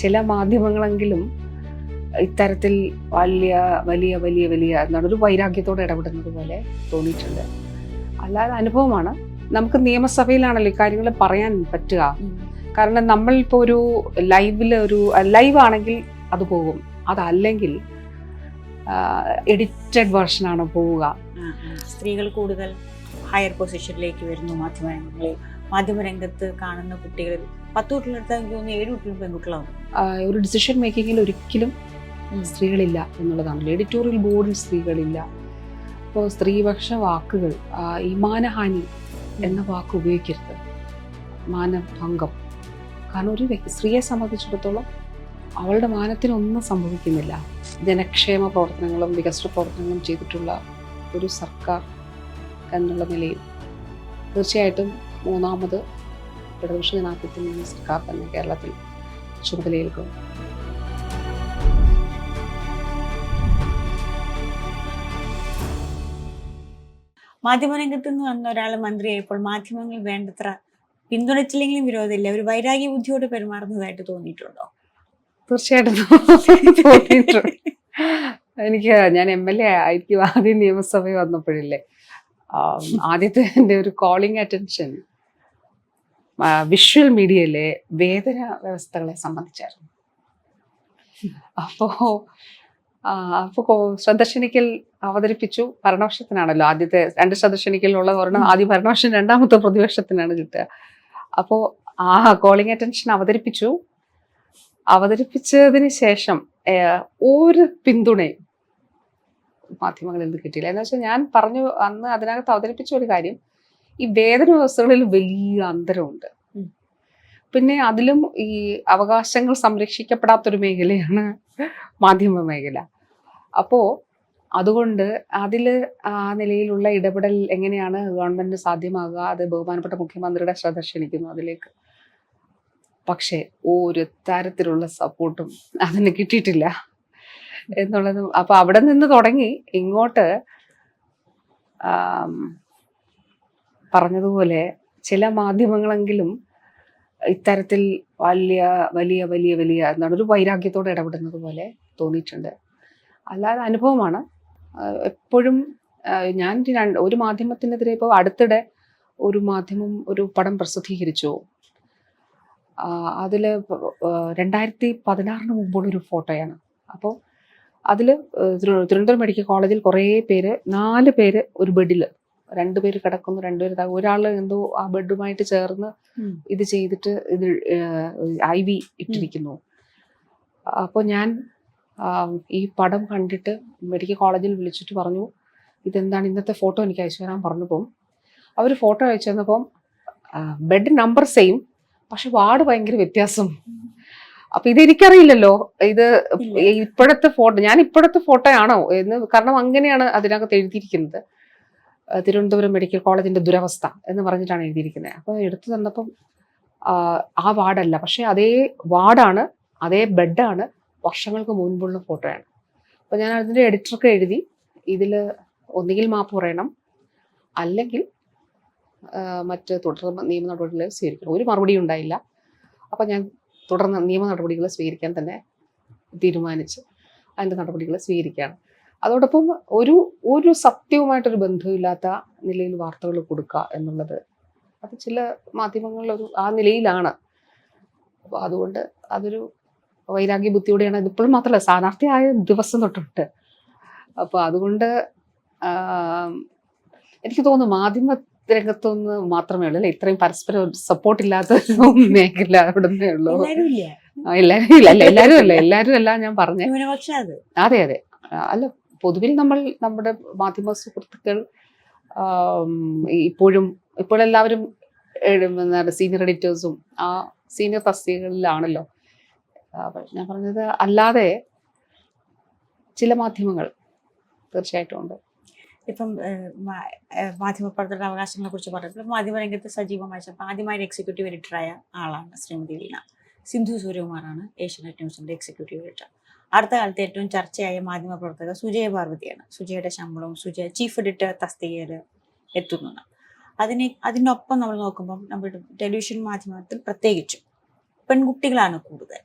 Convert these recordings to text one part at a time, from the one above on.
ചില മാധ്യമങ്ങളെങ്കിലും ഇത്തരത്തിൽ വലിയ വലിയ വലിയ വലിയ എന്താണ് ഒരു വൈരാഗ്യത്തോടെ ഇടപെടുന്നത് പോലെ തോന്നിയിട്ടുണ്ട്. അല്ലാതെ അനുഭവമാണ്. നമുക്ക് നിയമസഭയിലാണല്ലോ ഇക്കാര്യങ്ങൾ പറയാൻ പറ്റുക. കാരണം നമ്മളിപ്പോൾ ഒരു ലൈവ് ആണെങ്കിൽ അത് പോകും, അതല്ലെങ്കിൽ എഡിറ്റഡ് വേർഷനാണ് പോവുക. സ്ത്രീകൾ കൂടുതൽ ഹയർ പൊസിഷനിലേക്ക് വരുന്നു. മാധ്യമരംഗത്ത് കാണുന്ന കുട്ടികളിൽ 10 കുട്ടികളെടുത്താൽ എനിക്ക് തോന്നുന്നു 7 കുട്ടികളും പെൺകുട്ടികളാവും. ഒരു ഡിസിഷൻ മേക്കിങ്ങിൽ ഒരിക്കലും സ്ത്രീകളില്ല എന്നുള്ളതാണല്ലോ. എഡിറ്റോറിയൽ ബോർഡിൽ സ്ത്രീകളില്ല. ഇപ്പോൾ സ്ത്രീപക്ഷ വാക്കുകൾ, ഈ മാനഹാനി എന്ന വാക്ക് ഉപയോഗിക്കരുത്, മാനഭംഗം. കാരണം ഒരു സ്ത്രീയെ സംബന്ധിച്ചിടത്തോളം അവളുടെ മാനത്തിനൊന്നും സംഭവിക്കുന്നില്ല. ജനക്ഷേമ പ്രവർത്തനങ്ങളും വികസന പ്രവർത്തനങ്ങളും ചെയ്തിട്ടുള്ള ഒരു സർക്കാർ എന്നുള്ള നിലയിൽ തീർച്ചയായിട്ടും മൂന്നാമത് ഇടതുപക്ഷ ജനാധിപത്യ മുന്നണി സർക്കാർ തന്നെ കേരളത്തിൽ ചുമതലയേൽക്കും. മാധ്യമരംഗത്ത് നിന്ന് വന്ന ഒരാൾ മന്ത്രിയായപ്പോൾ മാധ്യമങ്ങൾ വേണ്ടത്ര പിന്തുണച്ചില്ലെങ്കിലും വിരോധമില്ല, ഒരു വൈരാഗ്യ ബുദ്ധിയോട് പെരുമാറുന്നതായിട്ട് തോന്നിയിട്ടുണ്ടോ? തീർച്ചയായിട്ടും തോന്നിയിട്ടുണ്ട്. ഞാൻ MLA ആയിരിക്കും ആദ്യം നിയമസഭയിൽ വന്നപ്പോഴില്ലേ, ആദ്യത്തെ എൻ്റെ ഒരു കോളിംഗ് അറ്റൻഷൻ വിഷ്വൽ മീഡിയയിലെ വേതന വ്യവസ്ഥകളെ സംബന്ധിച്ചായിരുന്നു. അപ്പോൾ ശ്രദ്ധക്ഷണിക്കൽ അവതരിപ്പിച്ചു. ഭരണപക്ഷത്തിനാണല്ലോ ആദ്യത്തെ 2 ശ്രദ്ധക്ഷണിക്കലിനുള്ള ഒരെണ്ണം ആദ്യം ഭരണപക്ഷം, രണ്ടാമത്തെ പ്രതിപക്ഷത്തിനാണ് കിട്ടുക. അപ്പോൾ ആ കോളിംഗ് അറ്റൻഷൻ അവതരിപ്പിച്ചതിന് ശേഷം ഒരു പിന്തുണയും മാധ്യമങ്ങളിൽ നിന്ന് കിട്ടിയില്ല. എന്ന് വെച്ചാൽ ഞാൻ പറഞ്ഞു അന്ന് അതിനകത്ത് അവതരിപ്പിച്ച ഒരു കാര്യം, ഈ വേതന വ്യവസ്ഥകളിൽ വലിയ അന്തരമുണ്ട്. പിന്നെ അതിലും ഈ അവകാശങ്ങൾ സംരക്ഷിക്കപ്പെടാത്തൊരു മേഖലയാണ് മാധ്യമ മേഖല. അപ്പോൾ അതുകൊണ്ട് അതിൽ ആ നിലയിലുള്ള ഇടപെടൽ എങ്ങനെയാണ് ഗവൺമെന്റിന് സാധ്യമാകുക, അത് ബഹുമാനപ്പെട്ട മുഖ്യമന്ത്രിയുടെ ശ്രദ്ധ ക്ഷണിക്കുന്നു അതിലേക്ക്. പക്ഷേ ഒരു തരത്തിലുള്ള സപ്പോർട്ടും അതിന് കിട്ടിയിട്ടില്ല എന്നുള്ളതും. അപ്പൊ അവിടെ നിന്ന് തുടങ്ങി ഇങ്ങോട്ട് പറഞ്ഞതുപോലെ ചില മാധ്യമങ്ങളെങ്കിലും ഇത്തരത്തിൽ വലിയ വലിയ വലിയ വലിയ എന്താണ് ഒരു വൈരാഗ്യത്തോടെ ഇടപെടുന്നത് പോലെ തോന്നിയിട്ടുണ്ട്. അല്ലാതെ അനുഭവമാണ്. എപ്പോഴും ഞാൻ ഒരു മാധ്യമത്തിനെതിരെ ഇപ്പോൾ അടുത്തിടെ ഒരു മാധ്യമം ഒരു പടം പ്രസിദ്ധീകരിച്ചു. അതിൽ 2016 മുമ്പുള്ളൊരു ഫോട്ടോയാണ്. അപ്പോൾ അതിൽ തിരുവനന്തപുരം മെഡിക്കൽ കോളേജിൽ കുറേ പേര്, 4 പേര് ഒരു ബെഡിൽ, 2 പേര് കിടക്കുന്നു, 2 പേര് ഒരാൾ എന്തോ ആ ബെഡുമായിട്ട് ചേർന്ന് ഇത് ചെയ്തിട്ട് ഇത് IV ഇട്ടിരിക്കുന്നു. അപ്പോൾ ഞാൻ ഈ പടം കണ്ടിട്ട് മെഡിക്കൽ കോളേജിൽ വിളിച്ചിട്ട് പറഞ്ഞു, ഇതെന്താണ് ഇന്നത്തെ ഫോട്ടോ എനിക്ക് അയച്ചു തരാൻ പറഞ്ഞപ്പം അവർ ഫോട്ടോ അയച്ചു തന്നപ്പം ബെഡ് നമ്പർ സെയിം, പക്ഷെ വാർഡ് ഭയങ്കര വ്യത്യാസം. അപ്പൊ ഇതെനിക്കറിയില്ലല്ലോ, ഇത് ഇപ്പോഴത്തെ ഫോട്ടോ, ഞാൻ ഇപ്പോഴത്തെ ഫോട്ടോ ആണോ എന്ന്. കാരണം അങ്ങനെയാണ് അതിനകത്ത് എഴുതിയിരിക്കുന്നത്, തിരുവനന്തപുരം മെഡിക്കൽ കോളേജിന്റെ ദുരവസ്ഥ എന്ന് പറഞ്ഞിട്ടാണ് എഴുതിയിരിക്കുന്നത്. അപ്പൊ എടുത്തു തന്നപ്പം ആ വാർഡല്ല, പക്ഷെ അതേ വാർഡാണ്, അതേ ബെഡാണ്, വർഷങ്ങൾക്ക് മുൻപുള്ള ഫോട്ടോയാണ്. അപ്പൊ ഞാൻ അതിന്റെ എഡിറ്റർക്ക് എഴുതി, ഇതിൽ ഒന്നുകിൽ മാപ്പ് പറയണം, അല്ലെങ്കിൽ മറ്റ് തുടർ നിയമ നടപടികൾ സ്വീകരിക്കണം. ഒരു മറുപടി ഉണ്ടായില്ല. അപ്പം ഞാൻ തുടർന്ന് നിയമ നടപടികൾ സ്വീകരിക്കാൻ തന്നെ തീരുമാനിച്ച് അതിൻ്റെ നടപടികൾ സ്വീകരിക്കുകയാണ്. അതോടൊപ്പം ഒരു സത്യവുമായിട്ടൊരു ബന്ധമില്ലാത്ത നിലയിൽ വാർത്തകൾ കൊടുക്കുക എന്നുള്ളത് അത് ചില മാധ്യമങ്ങളിൽ ആ നിലയിലാണ്. അപ്പോൾ അതുകൊണ്ട് അതൊരു വൈരാഗ്യ ബുദ്ധിയോടെയാണ്. ഇതിപ്പോഴും മാത്രമല്ല, സ്ഥാനാർത്ഥിയായ ദിവസം തൊട്ടിട്ട്. അപ്പോൾ അതുകൊണ്ട് എനിക്ക് തോന്നുന്നു മാധ്യമ രംഗത്തൊന്ന് മാത്രമേ ഉള്ളൂ അല്ലെ ഇത്രയും പരസ്പരം സപ്പോർട്ട് ഇല്ലാത്ത മേഖല അവിടുന്നേ ഉള്ളൂ. എല്ലാരും അല്ല ഞാൻ പറഞ്ഞേ. അതെ അല്ല, പൊതുവിൽ നമ്മുടെ മാധ്യമ സുഹൃത്തുക്കൾ ഇപ്പോഴെല്ലാവരും സീനിയർ എഡിറ്റേഴ്സും ആ സീനിയർ തസ്തികകളിലാണല്ലോ. ഞാൻ പറഞ്ഞത് അല്ലാതെ ചില മാധ്യമങ്ങൾ തീർച്ചയായിട്ടും ഉണ്ട്. ഇപ്പം മാധ്യമപ്രവർത്തകരുടെ അവകാശങ്ങളെ കുറിച്ച് പറഞ്ഞപ്പോൾ മാധ്യമരംഗത്ത് സജീവമായി ആദ്യമായി എക്സിക്യൂട്ടീവ് എഡിറ്ററായ ആളാണ് ശ്രീമതി വീണ. സിന്ധു സൂര്യകുമാറാണ് ഏഷ്യാനെറ്റ് ന്യൂസിന്റെ എക്സിക്യൂട്ടീവ് എഡിറ്റർ. അടുത്ത കാലത്ത് ഏറ്റവും ചർച്ചയായ മാധ്യമപ്രവർത്തക സുജയ പാർവതിയാണ്. സുജയുടെ ശമ്പളവും സുജയ ചീഫ് എഡിറ്റർ തസ്തികയിൽ എത്തുന്നുണ്ട്. അതിനൊപ്പം നമ്മൾ നോക്കുമ്പം നമ്മുടെ ടെലിവിഷൻ മാധ്യമത്തിൽ പ്രത്യേകിച്ചും പെൺകുട്ടികളാണ് കൂടുതൽ.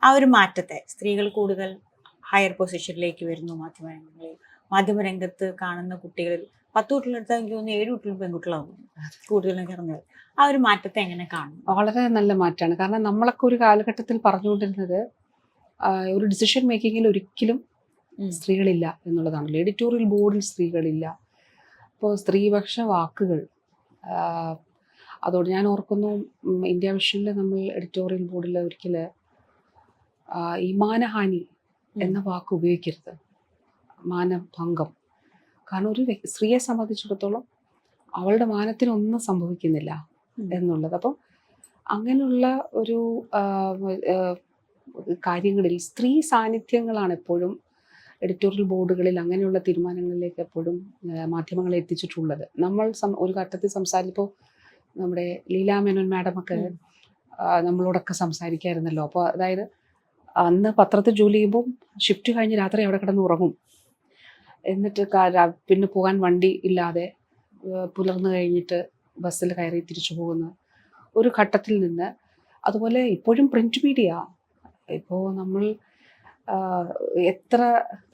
ആ ഒരു മാറ്റത്തെ, സ്ത്രീകൾ കൂടുതൽ ഹയർ പൊസിഷനിലേക്ക് വരുന്നു മാധ്യമരംഗങ്ങളിൽ, മാധ്യമരംഗത്ത് കാണുന്ന കുട്ടികളിൽ 10 കുട്ടികളെടുത്താൽ എനിക്ക് തോന്നുന്നു 7 കുട്ടികളും പെൺകുട്ടികളാവും കൂടുതലും കിടന്നത്. ആ ഒരു മാറ്റത്തെ എങ്ങനെ കാണുന്നു? വളരെ നല്ല മാറ്റമാണ്. കാരണം നമ്മളൊക്കെ ഒരു കാലഘട്ടത്തിൽ പറഞ്ഞുകൊണ്ടിരുന്നത് ഒരു ഡിസിഷൻ മേക്കിങ്ങിൽ ഒരിക്കലും സ്ത്രീകളില്ല എന്നുള്ളതാണല്ലോ. എഡിറ്റോറിയൽ ബോർഡിൽ സ്ത്രീകളില്ല. ഇപ്പോൾ സ്ത്രീപക്ഷ വാക്കുകൾ, അതോട് ഞാൻ ഓർക്കുന്നു, ഇന്ത്യ വിഷനിൽ നമ്മൾ എഡിറ്റോറിയൽ ബോർഡിൽ ഒരിക്കൽ ഈ മാനഹാനി എന്ന വാക്ക് ഉപയോഗിക്കരുത്, മാനഭംഗം. കാരണം ഒരു സ്ത്രീയെ സംബന്ധിച്ചിടത്തോളം അവളുടെ മാനത്തിനൊന്നും സംഭവിക്കുന്നില്ല എന്നുള്ളത്. അപ്പം അങ്ങനെയുള്ള ഒരു കാര്യങ്ങളിൽ സ്ത്രീ സാന്നിധ്യങ്ങളാണ് എപ്പോഴും എഡിറ്റോറിയൽ ബോർഡുകളിൽ അങ്ങനെയുള്ള തീരുമാനങ്ങളിലേക്ക് എപ്പോഴും മാധ്യമങ്ങളെ എത്തിച്ചിട്ടുള്ളത്. നമ്മൾ ഒരു ഘട്ടത്തിൽ സംസാരിച്ചപ്പോൾ നമ്മുടെ ലീലാ മേനോൻ മാഡമൊക്കെ നമ്മളോടൊക്കെ സംസാരിക്കായിരുന്നല്ലോ. അപ്പോൾ അതായത് അന്ന് പത്രത്തിൽ ജോലി ചെയ്യുമ്പോൾ ഷിഫ്റ്റ് കഴിഞ്ഞ് രാത്രി അവിടെ കിടന്ന് ഉറങ്ങും. എന്നിട്ട് പിന്നെ പോകാൻ വണ്ടി ഇല്ലാതെ പുലർന്നു കഴിഞ്ഞിട്ട് ബസ്സിൽ കയറി തിരിച്ചു പോകുന്ന ഒരു ഘട്ടത്തിൽ നിന്ന്, അതുപോലെ ഇപ്പോഴും പ്രിന്റ് മീഡിയ, ഇപ്പോൾ നമ്മൾ എത്ര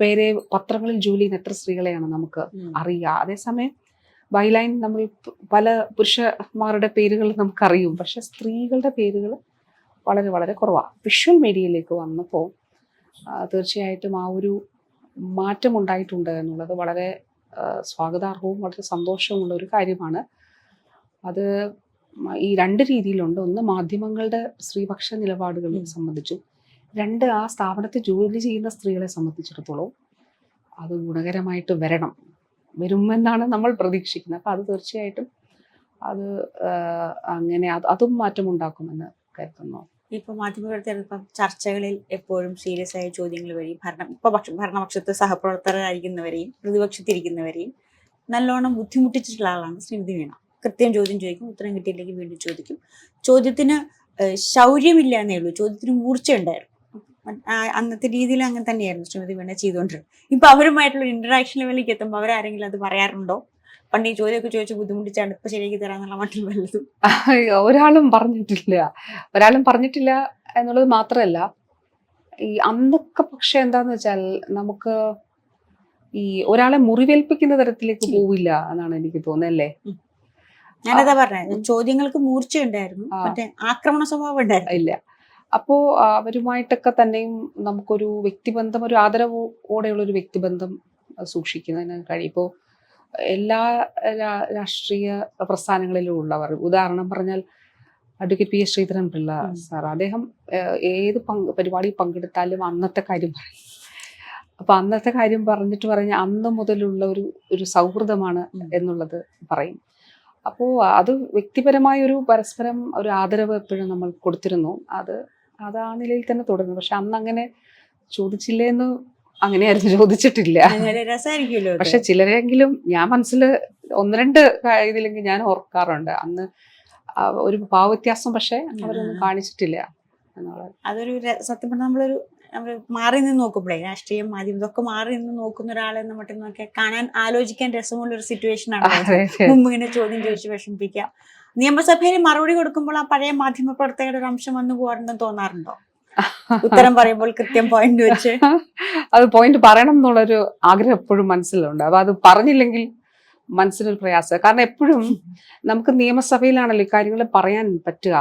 പേരെ പത്രങ്ങളിൽ ജോലി ചെയ്യുന്ന എത്ര സ്ത്രീകളെയാണ് നമുക്ക് അറിയുക. അതേസമയം ബൈലൈൻ നമ്മൾ പല പുരുഷന്മാരുടെ പേരുകൾ നമുക്കറിയും, പക്ഷെ സ്ത്രീകളുടെ പേരുകൾ വളരെ വളരെ കുറവാണ്. വിഷ്വൽ മീഡിയയിലേക്ക് വന്നപ്പോൾ തീർച്ചയായിട്ടും ആ ഒരു മാറ്റം ഉണ്ടായിട്ടുണ്ട് എന്നുള്ളത് വളരെ സ്വാഗതാർഹവും വളരെ സന്തോഷവുമുള്ള ഒരു കാര്യമാണ്. അത് ഈ 2 രീതിയിലുണ്ട്. ഒന്ന്, മാധ്യമങ്ങളുടെ സ്ത്രീപക്ഷ നിലപാടുകളെ സംബന്ധിച്ചും, 2, ആ സ്ഥാപനത്തിൽ ജോലി ചെയ്യുന്ന സ്ത്രീകളെ സംബന്ധിച്ചിടത്തോളം അത് ഗുണകരമായിട്ട് വരുമെന്നാണ് നമ്മൾ പ്രതീക്ഷിക്കുന്നത്. അപ്പോൾ അത് തീർച്ചയായിട്ടും അത് അങ്ങനെ അതും മാറ്റമുണ്ടാക്കുമെന്ന് കരുതുന്നു. ഇപ്പൊ മാധ്യമപ്രവർത്തകർ ചർച്ചകളിൽ എപ്പോഴും സീരിയസ് ആയ ചോദ്യങ്ങൾ വരെയും ഭരണപക്ഷത്ത് സഹപ്രവർത്തകരായിരിക്കുന്നവരെയും പ്രതിപക്ഷത്തിരിക്കുന്നവരെയും നല്ലോണം ബുദ്ധിമുട്ടിച്ചിട്ടുള്ള ആളാണ് ശ്രീമതി വീണ. കൃത്യം ചോദ്യം ചോദിക്കും, ഉത്തരം കിട്ടിയില്ലെങ്കിൽ വീണ്ടും ചോദിക്കും. ചോദ്യത്തിന് ശൗര്യമില്ല എന്നേ ഉള്ളൂ, ചോദ്യത്തിന് മൂർച്ച ഉണ്ടായിരുന്നു. അന്നത്തെ രീതിയിൽ അങ്ങനെ തന്നെയായിരുന്നു ശ്രീമതി വീണ ചെയ്തുകൊണ്ടിരുന്നത്. ഇപ്പൊ അവരുമായിട്ടുള്ള ഇന്ററാക്ഷൻ ലെവലിലേക്ക് എത്തുമ്പോൾ അവരാരെങ്കിലും അത് പറയാറുണ്ടോ? പണ്ട് ഈ ചോദ്യമൊക്കെ ചോദിച്ച് ബുദ്ധിമുട്ടിച്ചാണ് ഇപ്പൊ ശരിയാക്കി തരാന്നുള്ള മട്ടിൽ വല്ലതും ഒരാളും പറഞ്ഞിട്ടില്ല എന്നുള്ളത് മാത്രമല്ല, ഈ അന്നൊക്കെ പക്ഷെ എന്താന്ന് വെച്ചാൽ നമുക്ക് ഈ ഒരാളെ മുറിവേൽപ്പിക്കുന്ന തരത്തിലേക്ക് പോവില്ല എന്നാണ് എനിക്ക് തോന്നുന്നത്, അല്ലേ? ഞാനതാ പറഞ്ഞത്, ചോദ്യങ്ങൾക്ക് മൂർച്ച ഉണ്ടായിരുന്നു, മറ്റേ ആക്രമണ സ്വഭാവം ഉണ്ടായിരുന്നു ഇല്ല. അപ്പോ അവരുമായിട്ടൊക്കെ തന്നെയും നമുക്കൊരു വ്യക്തിബന്ധം, ഒരു ആദരവോടെയുള്ള ഒരു വ്യക്തിബന്ധം സൂക്ഷിക്കുന്നതിന് കഴിയും. ഇപ്പോൾ എല്ലാ രാഷ്ട്രീയ പ്രസ്ഥാനങ്ങളിലും ഉള്ളവർ, ഉദാഹരണം പറഞ്ഞാൽ advocate P S Sreedharan Pillai sir, അദ്ദേഹം ഏത് പരിപാടി പങ്കെടുത്താലും അന്നത്തെ കാര്യം പറയും. അപ്പൊ അന്നത്തെ കാര്യം പറഞ്ഞ അന്ന് മുതലുള്ള ഒരു സൗഹൃദമാണ് എന്നുള്ളത് പറയും. അപ്പോൾ അത് വ്യക്തിപരമായ ഒരു പരസ്പരം ഒരു ആദരവ് എപ്പോഴും നമ്മൾ കൊടുത്തിരുന്നു. അത് ആ നിലയിൽ തന്നെ തുടരുന്നു. പക്ഷെ അന്ന് അങ്ങനെ ചോദിച്ചില്ലേന്ന് അങ്ങനെയായിരുന്നു, ചോദിച്ചിട്ടില്ല. പക്ഷെ ചിലരെങ്കിലും ഞാൻ മനസ്സിൽ 1-2 ഇതിലെങ്കിൽ ഞാൻ ഓർക്കാറുണ്ട്, അന്ന് ഒരു ഭാവവ്യത്യാസം പക്ഷെ അവരൊന്നും കാണിച്ചിട്ടില്ല എന്നുള്ളത്. അതൊരു സത്യം പറഞ്ഞാൽ നമ്മൾ മാറി നിന്ന് നോക്കുമ്പോഴേ, രാഷ്ട്രീയം മാധ്യമം ഇതൊക്കെ മാറി നിന്ന് നോക്കുന്ന ഒരാളെ മറ്റും നോക്കിയാൽ കാണാൻ ആലോചിക്കാൻ രസമുള്ള ഒരു സിറ്റുവേഷൻ ആണ്. മുമ്പ് ഇങ്ങനെ ചോദ്യം ചോദിച്ച് വിഷമിപ്പിക്കാം. നിയമസഭയിൽ മറുപടി കൊടുക്കുമ്പോൾ ആ പഴയ മാധ്യമ പ്രവർത്തകരുടെ ഒരു അംശം വന്നു പോകാറുണ്ടെന്ന് തോന്നാറുണ്ടോ? ഉത്തരം പറയുമ്പോൾ കൃത്യം പോയിന്റ് വെച്ച് അത് പോയിന്റ് പറയണം എന്നുള്ളൊരു ആഗ്രഹം എപ്പോഴും മനസ്സിലുണ്ട്. അപ്പൊ അത് പറഞ്ഞില്ലെങ്കിൽ മനസ്സിനൊരു പ്രയാസം. കാരണം എപ്പോഴും നമുക്ക് നിയമസഭയിലാണല്ലോ ഈ കാര്യങ്ങൾ പറയാൻ പറ്റുക.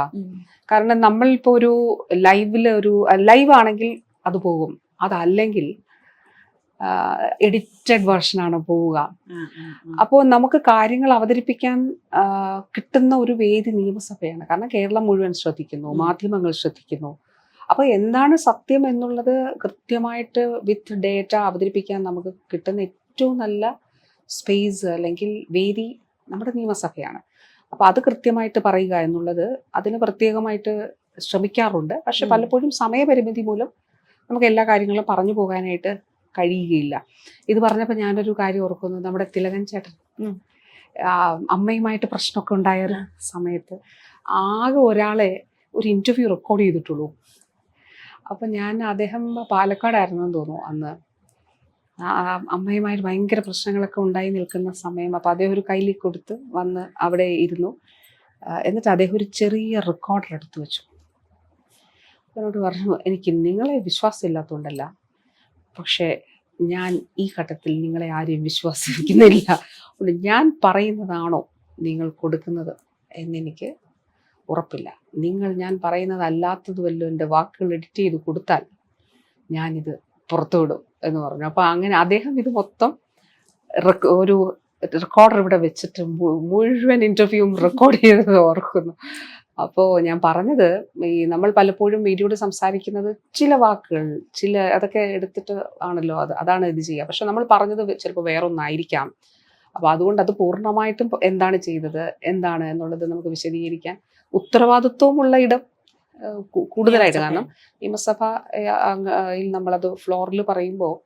കാരണം നമ്മൾ ഇപ്പോൾ ഒരു ലൈവ് ആണെങ്കിൽ അത് പോകും, അതല്ലെങ്കിൽ എഡിറ്റഡ് വേർഷനാണ് പോവുക. അപ്പോൾ നമുക്ക് കാര്യങ്ങൾ അവതരിപ്പിക്കാൻ കിട്ടുന്ന ഒരു വേദി നിയമസഭയാണ്. കാരണം കേരളം മുഴുവൻ ശ്രദ്ധിക്കുന്നു, മാധ്യമങ്ങൾ ശ്രദ്ധിക്കുന്നു. അപ്പോൾ എന്താണ് സത്യം എന്നുള്ളത് കൃത്യമായിട്ട് വിത്ത് ഡേറ്റ അവതരിപ്പിക്കാൻ നമുക്ക് കിട്ടുന്ന ഏറ്റവും നല്ല സ്പേസ് അല്ലെങ്കിൽ വേദി നമ്മുടെ നിയമസഭയാണ്. അപ്പോൾ അത് കൃത്യമായിട്ട് പറയുക എന്നുള്ളത് അതിന് പ്രത്യേകമായിട്ട് ശ്രമിക്കാറുണ്ട്. പക്ഷെ പലപ്പോഴും സമയപരിമിതി മൂലം നമുക്ക് എല്ലാ കാര്യങ്ങളും പറഞ്ഞു പോകാനായിട്ട് കഴിയുകയില്ല. ഇത് പറഞ്ഞപ്പോൾ ഞാനൊരു കാര്യം ഓർക്കുന്നു, നമ്മുടെ തിലകൻ ചേട്ടൻ അമ്മയുമായിട്ട് പ്രശ്നമൊക്കെ ഉണ്ടായ ഒരു സമയത്ത് ആകെ ഒരാളെ ഒരു ഇൻ്റർവ്യൂ റെക്കോർഡ് ചെയ്തിട്ടുള്ളൂ. അപ്പം അദ്ദേഹം പാലക്കാടായിരുന്നു എന്ന് തോന്നുന്നു അന്ന്. അമ്മയുമായിട്ട് ഭയങ്കര പ്രശ്നങ്ങളൊക്കെ ഉണ്ടായി നിൽക്കുന്ന സമയം. അപ്പോൾ അദ്ദേഹം ഒരു കയ്യിൽ കൊടുത്ത് വന്ന് അവിടെ ഇരുന്നു. എന്നിട്ട് അദ്ദേഹം ഒരു ചെറിയ റെക്കോർഡർ എടുത്തു വെച്ചു. എന്നോട് പറഞ്ഞു, എനിക്ക് നിങ്ങളെ വിശ്വാസമില്ലാത്തതുകൊണ്ടല്ല, പക്ഷേ ഞാൻ ഈ ഘട്ടത്തിൽ നിങ്ങളെ ആരെയും വിശ്വസിക്കുന്നില്ല. അതുകൊണ്ട് ഞാൻ പറയുന്നതാണോ നിങ്ങൾ കൊടുക്കുന്നത് എന്നെനിക്ക് ഉറപ്പില്ല. ഞാൻ പറയുന്നതല്ലാത്തത് വല്ലതും എൻ്റെ വാക്കുകൾ എഡിറ്റ് ചെയ്ത് കൊടുത്താൽ ഞാനിത് പുറത്തുവിടും എന്ന് പറഞ്ഞു. അപ്പോൾ അങ്ങനെ അദ്ദേഹം ഇത് മൊത്തം ഒരു റെക്കോർഡർ ഇവിടെ വെച്ചിട്ട് മുഴുവൻ ഇൻ്റർവ്യൂവും റെക്കോർഡ് ചെയ്തത് ഓർക്കുന്നു. അപ്പോൾ ഞാൻ പറഞ്ഞത്, നമ്മൾ പലപ്പോഴും വീഡിയോയോട് സംസാരിക്കുന്നത് ചില വാക്കുകൾ അതൊക്കെ എടുത്തിട്ട് ആണല്ലോ അതാണ് ഇത് ചെയ്യുക. പക്ഷെ നമ്മൾ പറഞ്ഞത് ചിലപ്പോൾ വേറൊന്നായിരിക്കാം. അപ്പോൾ അതുകൊണ്ട് അത് പൂർണ്ണമായിട്ടും എന്താണ് ചെയ്തത് എന്താണ് എന്നുള്ളത് നമുക്ക് വിശദീകരിക്കാൻ ഉത്തരവാദിത്വമുള്ള ഇടം കൂടുതലായിട്ട്. കാരണം നിയമസഭയിൽ നമ്മളത് ഫ്ലോറിൽ പറയുമ്പോൾ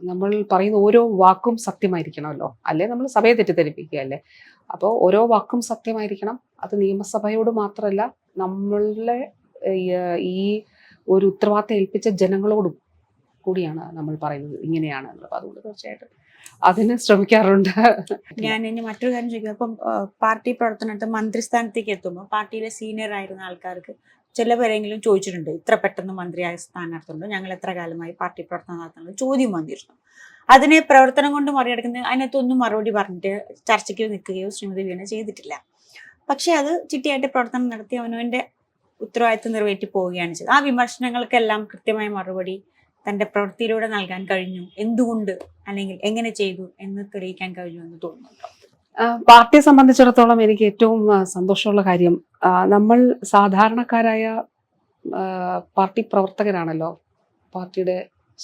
നമ്മൾ പറയുന്ന ഓരോ വാക്കും സത്യമായിരിക്കണമല്ലോ, അല്ലേ നമ്മൾ സഭയെ തെറ്റിദ്ധരിപ്പിക്കുകയല്ലേ. അപ്പോൾ ഓരോ വാക്കും സത്യമായിരിക്കണം. അത് നിയമസഭയോട് മാത്രമല്ല, നമ്മളെ ഈ ഒരു ഉത്തരവാദിത്തം ഏൽപ്പിച്ച ജനങ്ങളോടും കൂടിയാണ് നമ്മൾ പറയുന്നത് ഇങ്ങനെയാണ് എന്നുള്ളത്. അതുകൊണ്ട് തീർച്ചയായിട്ടും അതിന് ശ്രമിക്കാറുണ്ട്. ഞാൻ ഇനി മറ്റൊരു കാര്യം ചോദിക്കും. അപ്പം പാർട്ടി പ്രവർത്തനത്തിൽ മന്ത്രിസ്ഥാനത്തേക്ക് എത്തുമ്പോൾ പാർട്ടിയിലെ സീനിയർ ആയിരുന്ന ആൾക്കാർക്ക് ചില പേരെങ്കിലും ചോദിച്ചിട്ടുണ്ട്, ഇത്ര പെട്ടെന്ന് മന്ത്രിയായ സ്ഥാനാർത്ഥിയുണ്ടോ, ഞങ്ങൾ എത്ര കാലമായി പാർട്ടി പ്രവർത്തനം നടത്തുന്നത് ചോദ്യം വന്നിരുന്നു. അതിനെ പ്രവർത്തനം കൊണ്ട് മറികടക്കുന്ന അതിനകത്തൊന്നും മറുപടി പറഞ്ഞിട്ട് ചർച്ചയ്ക്ക് നിൽക്കുകയോ ശ്രീമതി വീണ ചെയ്തിട്ടില്ല. പക്ഷെ അത് ചിട്ടിയായിട്ട് പ്രവർത്തനം നടത്തി അവനവൻ്റെ ഉത്തരവാദിത്വം നിറവേറ്റി പോവുകയാണ് ചെയ്തത്. ആ വിമർശനങ്ങൾക്കെല്ലാം കൃത്യമായ മറുപടി തൻ്റെ പ്രവൃത്തിയിലൂടെ നൽകാൻ കഴിഞ്ഞു. എന്തുകൊണ്ട് അല്ലെങ്കിൽ എങ്ങനെ ചെയ്തു എന്ന് തെളിയിക്കാൻ കഴിഞ്ഞു എന്ന് തോന്നുന്നുണ്ടോ? പാർട്ടിയെ സംബന്ധിച്ചിടത്തോളം എനിക്ക് ഏറ്റവും സന്തോഷമുള്ള കാര്യം, നമ്മൾ സാധാരണക്കാരായ പാർട്ടി പ്രവർത്തകരാണല്ലോ പാർട്ടിയുടെ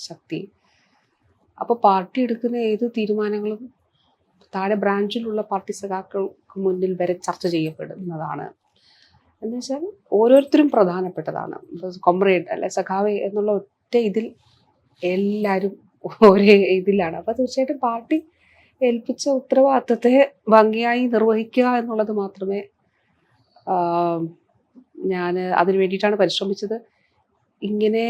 ശക്തി. അപ്പോൾ പാർട്ടി എടുക്കുന്ന ഏത് തീരുമാനങ്ങളും താഴെ ബ്രാഞ്ചിലുള്ള പാർട്ടി സഖാക്കൾക്ക് മുന്നിൽ വരെ ചർച്ച ചെയ്യപ്പെടുന്നതാണ്. എന്ന് വെച്ചാൽ ഓരോരുത്തരും പ്രധാനപ്പെട്ടതാണ്. കൊമ്രേഡ് അല്ലെ സഖാവ് എന്നുള്ള ഒറ്റ ഇതിൽ എല്ലാവരും ഒരേ ഇതിലാണ്. അപ്പോൾ തീർച്ചയായിട്ടും പാർട്ടി ഏൽപ്പിച്ച ഉത്തരവാദിത്തത്തെ ഭംഗിയായി നിർവഹിക്കുക എന്നുള്ളത് മാത്രമേ ഞാൻ അതിനു വേണ്ടിയിട്ടാണ് പരിശ്രമിച്ചത്. ഇങ്ങനെ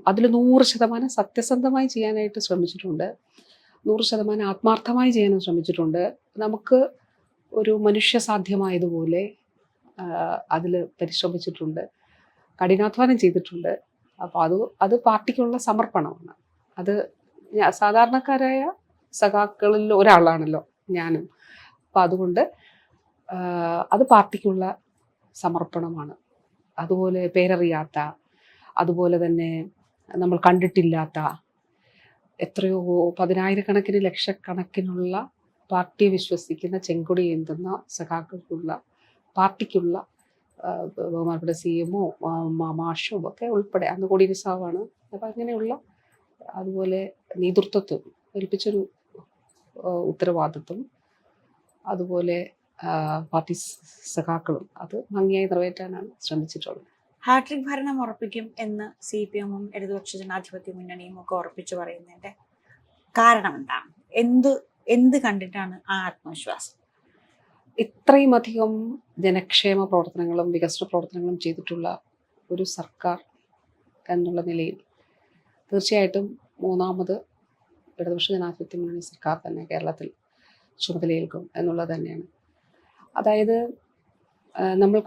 അതിൽ 100% സത്യസന്ധമായി ചെയ്യാനായിട്ട് ശ്രമിച്ചിട്ടുണ്ട്, 100% ആത്മാർത്ഥമായി ചെയ്യാനും ശ്രമിച്ചിട്ടുണ്ട്. നമുക്ക് ഒരു മനുഷ്യ സാധ്യമായതുപോലെ അതിൽ പരിശ്രമിച്ചിട്ടുണ്ട്, കഠിനാധ്വാനം ചെയ്തിട്ടുണ്ട്. അപ്പോൾ അത് പാർട്ടിക്കുള്ള സമർപ്പണമാണ്. അത് സാധാരണക്കാരായ സഖാക്കളിൽ ഒരാളാണല്ലോ ഞാനും. അപ്പം അതുകൊണ്ട് അത് പാർട്ടിക്കുള്ള സമർപ്പണമാണ്. അതുപോലെ പേരറിയാത്ത, അതുപോലെ തന്നെ നമ്മൾ കണ്ടിട്ടില്ലാത്ത എത്രയോ 10,000-കണക്കിന് ലക്ഷക്കണക്കിനുള്ള പാർട്ടിയെ വിശ്വസിക്കുന്ന ചെങ്കൊടി ഏന്തുന്ന സഖാക്കൾക്കുള്ള പാർട്ടിക്കുള്ള ബഹുമാനപ്പെട്ട CM-ഓ മാഷോ ഒക്കെ ഉൾപ്പെടെ, അന്ന് കോടിയേരി സാവാണ്. അപ്പം അങ്ങനെയുള്ള അതുപോലെ നേതൃത്വത്വം ഏൽപ്പിച്ചൊരു ഉത്തരവാദിത്വം, അതുപോലെ പാർട്ടി സഖാക്കളും അത് ഭംഗിയായി നിറവേറ്റാനാണ് ശ്രമിച്ചിട്ടുള്ളത്. ഹാട്രിക് ഭരണം ഉറപ്പിക്കും എന്ന് CPM-ഉം ഇടതുപക്ഷ ജനാധിപത്യ മുന്നണിയും ഒക്കെ ഉറപ്പിച്ചു പറയുന്നതിന്റെ കാരണം എന്താണ്? എന്ത് കണ്ടിട്ടാണ് ആ ആത്മവിശ്വാസം? ഇത്രയും അധികം ജനക്ഷേമ പ്രവർത്തനങ്ങളും വികസന പ്രവർത്തനങ്ങളും ചെയ്തിട്ടുള്ള ഒരു സർക്കാർ എന്നുള്ള നിലയിൽ തീർച്ചയായിട്ടും മൂന്നാമത് ഇടതുപക്ഷ ജനാധിപത്യ മുന്നണി സർക്കാർ തന്നെ കേരളത്തിൽ ചുമതലയേൽക്കും എന്നുള്ളത് തന്നെയാണ്. അതായത് നമ്മൾ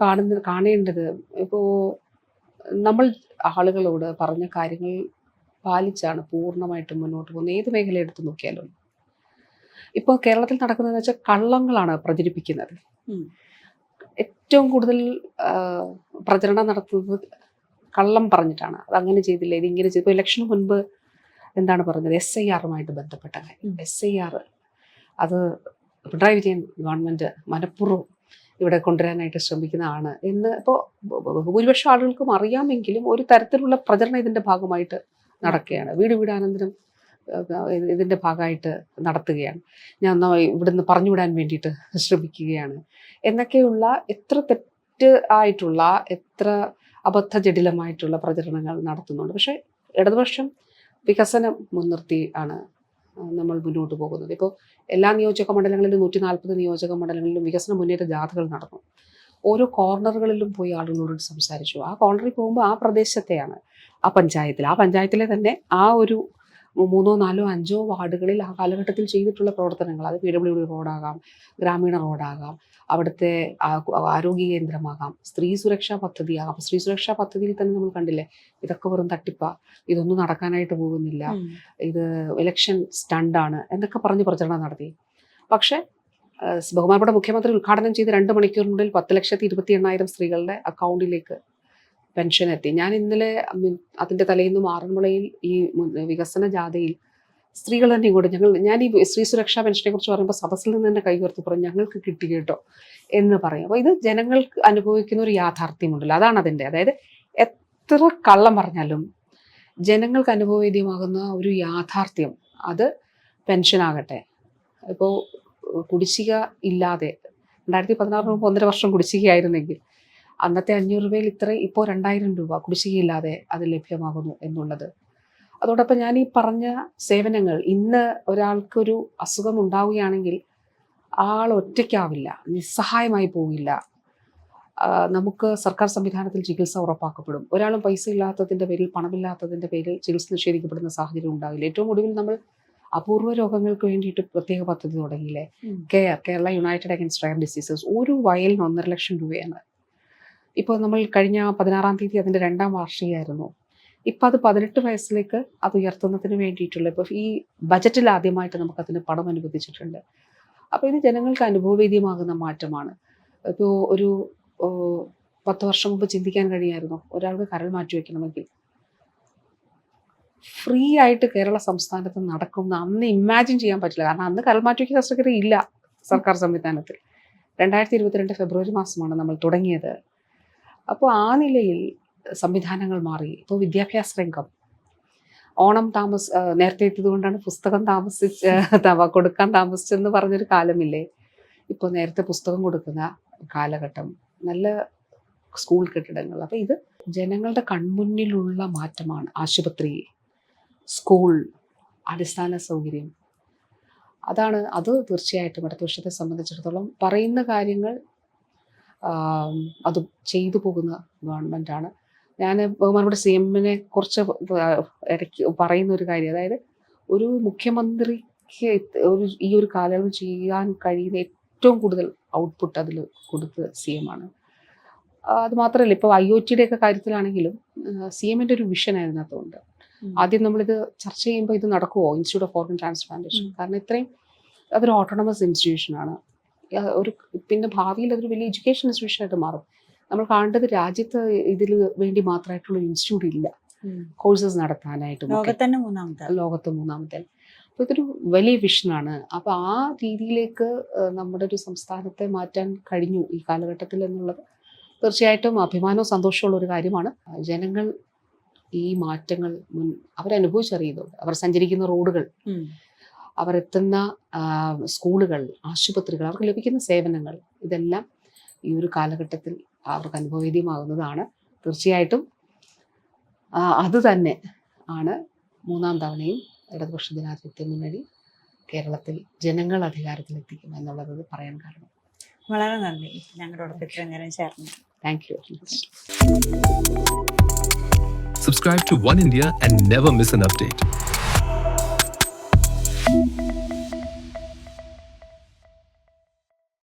കാണേണ്ടത്, ഇപ്പോൾ നമ്മൾ ആളുകളോട് പറഞ്ഞ കാര്യങ്ങൾ പാലിച്ചാണ് പൂർണ്ണമായിട്ടും മുന്നോട്ട് പോകുന്നത്. ഏത് മേഖല എടുത്ത് നോക്കിയാലും ഇപ്പോൾ കേരളത്തിൽ നടക്കുന്നതെന്ന് വെച്ചാൽ കള്ളങ്ങളാണ് പ്രചരിപ്പിക്കുന്നത്. ഏറ്റവും കൂടുതൽ പ്രചരണം നടത്തുന്നത് കള്ളം പറഞ്ഞിട്ടാണ്. അതങ്ങനെ ചെയ്തില്ല, ഇതിങ്ങനെ ചെയ്തു. ഇപ്പോൾ ഇലക്ഷന് മുൻപ് എന്താണ് പറഞ്ഞത്? SIR-ുമായിട്ട് ബന്ധപ്പെട്ട കാര്യം. SIR അത് പിണറായി വിജയൻ ഗവൺമെൻറ് മനഃപൂർവ്വം ഇവിടെ കൊണ്ടുവരാനായിട്ട് ശ്രമിക്കുന്നതാണ് എന്ന് ഇപ്പോൾ ഭൂരിപക്ഷം ആളുകൾക്കും അറിയാമെങ്കിലും ഒരു തരത്തിലുള്ള പ്രചരണം ഇതിൻ്റെ ഭാഗമായിട്ട് നടക്കുകയാണ്. വീടാനന്തരം ഇതിൻ്റെ ഭാഗമായിട്ട് നടത്തുകയാണ്. ഞാൻ ഇവിടുന്ന് പറഞ്ഞു വിടാൻ വേണ്ടിയിട്ട് ശ്രമിക്കുകയാണ് എന്നൊക്കെയുള്ള എത്ര തെറ്റ് ആയിട്ടുള്ള, എത്ര അബദ്ധജടിലമായിട്ടുള്ള പ്രചരണങ്ങൾ നടത്തുന്നുണ്ട്. പക്ഷേ ഇടതുപക്ഷം വികസനം മുൻനിർത്തി ആണ് നമ്മൾ മുന്നോട്ട് പോകുന്നത്. ഇപ്പോൾ എല്ലാ നിയോജക മണ്ഡലങ്ങളിലും 140 നിയോജക മണ്ഡലങ്ങളിലും വികസന മുന്നേറ്റ ജാഥകൾ നടന്നു. ഓരോ കോർണറുകളിലും പോയി ആളുകളോട് സംസാരിച്ചു. ആ കോർണറിൽ പോകുമ്പോൾ ആ പ്രദേശത്തെയാണ്, ആ പഞ്ചായത്തിലെ തന്നെ ആ ഒരു 3, 4, 5 വാർഡുകളിൽ ആ കാലഘട്ടത്തിൽ ചെയ്തിട്ടുള്ള പ്രവർത്തനങ്ങൾ, അത് PWD റോഡാകാം, ഗ്രാമീണ റോഡാകാം, അവിടുത്തെ ആരോഗ്യ കേന്ദ്രമാകാം, സ്ത്രീ സുരക്ഷാ പദ്ധതിയാകാം. അപ്പോൾ സ്ത്രീ സുരക്ഷാ പദ്ധതിയിൽ തന്നെ നമ്മൾ കണ്ടില്ലേ, ഇതൊക്കെ വെറും തട്ടിപ്പാ, ഇതൊന്നും നടക്കാനായിട്ട് പോകുന്നില്ല, ഇത് ഇലക്ഷൻ സ്റ്റണ്ടാണ് എന്നൊക്കെ പറഞ്ഞ് പ്രചരണം നടത്തി. പക്ഷേ ബഹുമാനപ്പെട്ട മുഖ്യമന്ത്രി ഉദ്ഘാടനം ചെയ്ത് 2 മണിക്കൂറിനുള്ളിൽ 10,28,000 സ്ത്രീകളുടെ അക്കൗണ്ടിലേക്ക് പെൻഷൻ എത്തി. ഞാൻ ഇന്നലെ അതിൻ്റെ തലേന്നും ആറന്മുളയിൽ ഈ വികസന ജാഥയിൽ സ്ത്രീകൾ തന്നെ ഇങ്ങോട്ട് ഞാൻ ഈ സ്ത്രീ സുരക്ഷാ പെൻഷനെ കുറിച്ച് പറയുമ്പോൾ സദസ്സിൽ നിന്ന് തന്നെ കൈകോർത്തി പറഞ്ഞു, ഞങ്ങൾക്ക് കിട്ടി കേട്ടോ എന്ന് പറയും. അപ്പോൾ ഇത് ജനങ്ങൾക്ക് അനുഭവിക്കുന്ന ഒരു യാഥാർത്ഥ്യമുണ്ടല്ലോ, അതാണ് അതിൻ്റെ. അതായത് എത്ര കള്ളം പറഞ്ഞാലും ജനങ്ങൾക്ക് അനുഭവവേദ്യമാകുന്ന ഒരു യാഥാർത്ഥ്യം, അത് പെൻഷനാകട്ടെ. ഇപ്പോൾ കുടിശ്ശിക ഇല്ലാതെ 2016 മുമ്പ് 1.5 വർഷം കുടിശ്ശികയായിരുന്നെങ്കിൽ അന്നത്തെ 500 രൂപയിൽ ഇപ്പോൾ 2000 രൂപ കുടിശ്ശികയില്ലാതെ അത് ലഭ്യമാകുന്നു എന്നുള്ളത്. അതോടൊപ്പം ഞാൻ ഈ പറഞ്ഞ സേവനങ്ങൾ, ഇന്ന് ഒരാൾക്കൊരു അസുഖം ഉണ്ടാവുകയാണെങ്കിൽ ആൾ ഒറ്റയ്ക്കാവില്ല, നിസ്സഹായമായി പോവില്ല. നമുക്ക് സർക്കാർ സംവിധാനത്തിൽ ചികിത്സ ഉറപ്പാക്കപ്പെടും. ഒരാളും പൈസ ഇല്ലാത്തതിൻ്റെ പേരിൽ, പണമില്ലാത്തതിൻ്റെ പേരിൽ ചികിത്സ നിഷേധിക്കപ്പെടുന്ന സാഹചര്യം ഉണ്ടാവില്ല. ഏറ്റവും ഒടുവിൽ നമ്മൾ അപൂർവ രോഗങ്ങൾക്ക് വേണ്ടിയിട്ട് പ്രത്യേക പദ്ധതി തുടങ്ങിയില്ലേ, Kerala united against rare diseases. ഒരു വയലിന് 1.5 ലക്ഷം രൂപയാണ്. ഇപ്പോൾ നമ്മൾ കഴിഞ്ഞ 16-ാം തീയതി അതിൻ്റെ 2ാം വാർഷികമായിരുന്നു. ഇപ്പം അത് 18 വയസ്സിലേക്ക് അത് ഉയർത്തുന്നതിന് വേണ്ടിയിട്ടുള്ള ഇപ്പോൾ ഈ ബജറ്റിൽ ആദ്യമായിട്ട് നമുക്കതിന് പണം അനുവദിച്ചിട്ടുണ്ട്. അപ്പോൾ ഇത് ജനങ്ങൾക്ക് അനുഭവവേദ്യമാകുന്ന മാറ്റമാണ്. ഇപ്പോൾ ഒരു 10 വർഷം മുമ്പ് ചിന്തിക്കാൻ കഴിയായിരുന്നു ഒരാൾക്ക് കരൾ മാറ്റി വയ്ക്കണമെങ്കിൽ ഫ്രീ ആയിട്ട് കേരള സംസ്ഥാനത്ത് നടക്കുന്ന, അന്ന് ഇമാജിൻ ചെയ്യാൻ പറ്റില്ല. കാരണം അന്ന് കരൾ മാറ്റി വയ്ക്കുന്ന ശസ്ത്രക്രിയ ഇല്ല സർക്കാർ സംവിധാനത്തിൽ. 2022 ഫെബ്രുവരി മാസമാണ് നമ്മൾ തുടങ്ങിയത്. അപ്പോൾ ആ നിലയിൽ സംവിധാനങ്ങൾ മാറി. ഇപ്പോൾ വിദ്യാഭ്യാസ രംഗം, ഓണം നേരത്തെ എത്തിയതുകൊണ്ടാണ് പുസ്തകം കൊടുക്കാൻ താമസിച്ചെന്ന് പറഞ്ഞൊരു കാലമില്ലേ. ഇപ്പോൾ നേരത്തെ പുസ്തകം കൊടുക്കുന്ന കാലഘട്ടം, നല്ല സ്കൂൾ കെട്ടിടങ്ങൾ. അപ്പോൾ ഇത് ജനങ്ങളുടെ കൺമുന്നിലുള്ള മാറ്റമാണ്. ആശുപത്രി, സ്കൂൾ, അടിസ്ഥാന സൗകര്യം, അത് തീർച്ചയായിട്ടും ഇടതുപക്ഷത്തെ സംബന്ധിച്ചിടത്തോളം പറയുന്ന കാര്യങ്ങൾ അത് ചെയ്തു പോകുന്ന ഗവൺമെൻറ്റാണ്. ഞാൻ ബഹുമാനപ്പെട്ട CM-നെ കുറിച്ച് ഇടയ്ക്ക് പറയുന്ന ഒരു കാര്യം, അതായത് ഒരു മുഖ്യമന്ത്രിക്ക് ഈ ഒരു കാലയളവ് ചെയ്യാൻ കഴിയുന്ന ഏറ്റവും കൂടുതൽ ഔട്ട്പുട്ട് അതിൽ കൊടുത്ത് CM-ആണ്. അതുമാത്രമല്ല, ഇപ്പോൾ IoT-യുടെ ഒക്കെ കാര്യത്തിലാണെങ്കിലും CM-ൻ്റെ ഒരു വിഷൻ അതിനകത്തുണ്ട്. ആദ്യം നമ്മളിത് ചർച്ച ചെയ്യുമ്പോൾ ഇത് നടക്കുമോ, ഇൻസ്റ്റിറ്റ്യൂട്ട് ഓഫ് ഓർഗൻ ട്രാൻസ്പ്ലാന്റേഷൻ, കാരണം ഇത്രയും അതൊരു ഓട്ടോണമസ് ഇൻസ്റ്റിറ്റ്യൂഷനാണ്. പിന്നെ ഭാവിയിൽ അതൊരു വലിയ എഡ്യൂക്കേഷൻ ഇൻസ്റ്റിറ്റ്യൂഷനായിട്ട് മാറും. നമ്മൾ കാണേണ്ടത് രാജ്യത്ത് ഇതിൽ വേണ്ടി മാത്രമായിട്ടുള്ള ഇൻസ്റ്റിറ്റ്യൂട്ട് ഇല്ല, കോഴ്സസ് നടത്താനായിട്ട് ലോകത്ത് മൂന്നാമത്തെ. അപ്പോൾ ഇതൊരു വലിയ വിഷനാണ്. അപ്പോൾ ആ രീതിയിലേക്ക് നമ്മുടെ ഒരു സംസ്ഥാനത്തെ മാറ്റാൻ കഴിഞ്ഞു ഈ കാലഘട്ടത്തിൽ എന്നുള്ളത് തീർച്ചയായിട്ടും അഭിമാനവും സന്തോഷമുള്ള ഒരു കാര്യമാണ്. ജനങ്ങൾ ഈ മാറ്റങ്ങൾ അവരനുഭവിച്ചറിയുന്നുണ്ട്. അവർ സഞ്ചരിക്കുന്ന റോഡുകൾ, അവരെത്തുന്ന സ്കൂളുകൾ, ആശുപത്രികൾ, അവർക്ക് ലഭിക്കുന്ന സേവനങ്ങൾ, ഇതെല്ലാം ഈ ഒരു കാലഘട്ടത്തിൽ അവർക്ക് അനുഭവവേദ്യമാകുന്നതാണ്. തീർച്ചയായിട്ടും അത് തന്നെ ആണ് 3ാം തവണയും ഇടതുപക്ഷ ജനാധിപത്യ മുന്നണി കേരളത്തിൽ ജനങ്ങൾ അധികാരത്തിലെത്തിക്കും എന്നുള്ളത് പറയാൻ കാരണം. വളരെ നന്ദി ഞങ്ങളോടൊപ്പം ഇത്രയും നേരം ചേർന്നു. Thank you. Subscribe to One India and never miss an update.